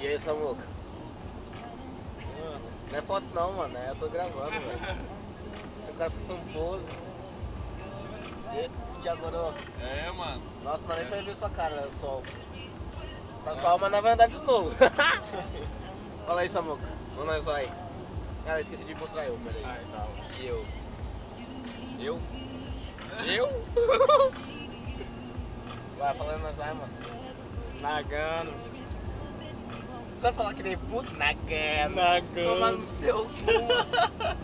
E aí, Samuca? Não é foto não, mano. Eu tô gravando, velho. Esse cara foi um pose. E agora, É, mano. nossa, mas nem foi ver sua cara, o sol. Tá sol, mas nós vamos andar de novo. Fala aí, Samuca. Onde nós vai? Cara, eu esqueci de mostrar eu, peraí. Ai, tá. E eu? Eu? Eu? Vai, falando nós vai, mano. Nagano. Você vai falar que nem puto? Nagano. Nagano. Toma no seu cu.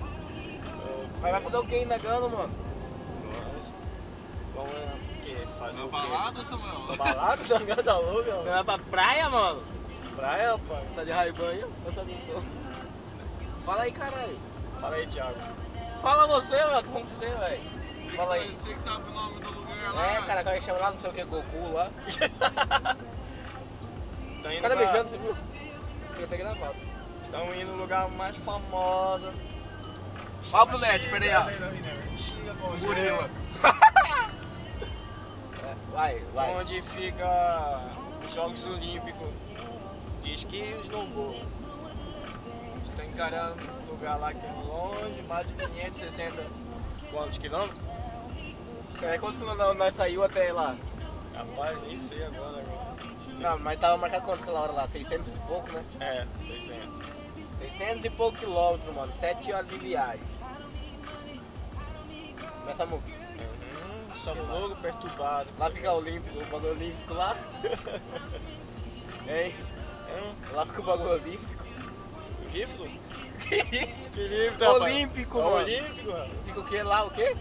Mas vai fazer o que nagando, mano? Vamos fazer Na o quê? balada, Samuel? Balada? Nagano da louca, Não mano. vai pra praia, mano? Praia, rapaz. Tá de raiva aí? Eu tô não. Fala aí, caralho. Fala aí, Thiago. Fala você, velho. Como você, velho? Fala aí. Você que sabe o nome do lugar lá. É, cara, como é que chama lá? Não sei o que, Goku lá. Tá O indo cara pra... beijando, você viu? Fica até gravado. Estão indo no lugar mais famoso. Fala pro Net, peraí, ó. Gorila. Vai, vai. Onde fica os Jogos Olímpicos de esqui e snowboard. Estou encarando um lugar lá que é longe, mais de 560 quantos quilômetros? É quantos quilômetros nós saiu até lá? Rapaz, nem sei agora. Não, mas tava marcado quanto aquela hora lá? 600 e pouco, né? É, 600. 600 e pouco quilômetros, mano. 7 horas de viagem. Nessa muca. Estamos louco, perturbado. Lá fica o Olímpico, o bagulho olímpico lá. Hein? Lá fica o bagulho olímpico. Riflo? Que Que livro, rapaz? olímpico, É mano. olímpico, rapaz. Fica o que lá? O quê?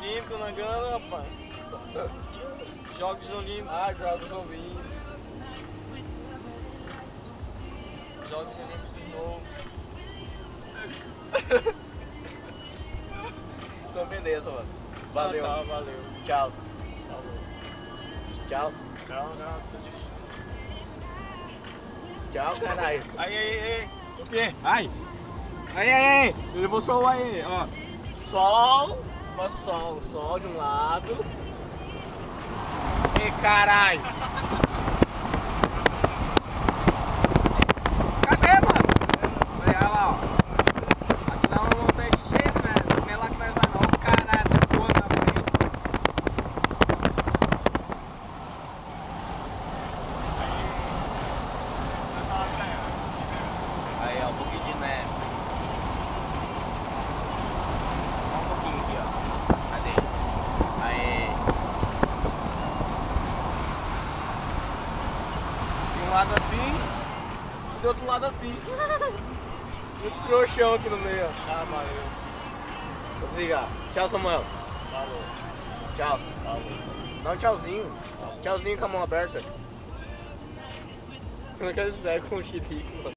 Olímpico na grana, rapaz. Jogos Olímpicos. Ah, Jogos Olímpicos. Jogos Olímpicos de novo. Então beleza, mano. Valeu. Ah, tá, valeu. Tchau. Falou. Tchau. Tchau, tchau. Tô dirigindo. Tchau, caralho. Aí. O quê? Ai. Aí. Ele mostrou aí, ó. Sol, sol de um lado. E caralho. Cadê, mano? Olha lá, ó. Aqui dá uma montanha cheia, velho. Não é lá que nós vai não. Caralho, essa porra na frente. Aí, ó, um pouquinho de neve. Só um pouquinho aqui, ó. Cadê? Aí. De um lado assim, e do outro lado assim. Muito trouxão aqui no meio, ó. Ah, valeu. Vou desligar. Tchau, Samuel. Falou. Tchau. Falou. Dá um tchauzinho. Tchauzinho com a mão aberta. Como é que eles pegam com o xerife, mano?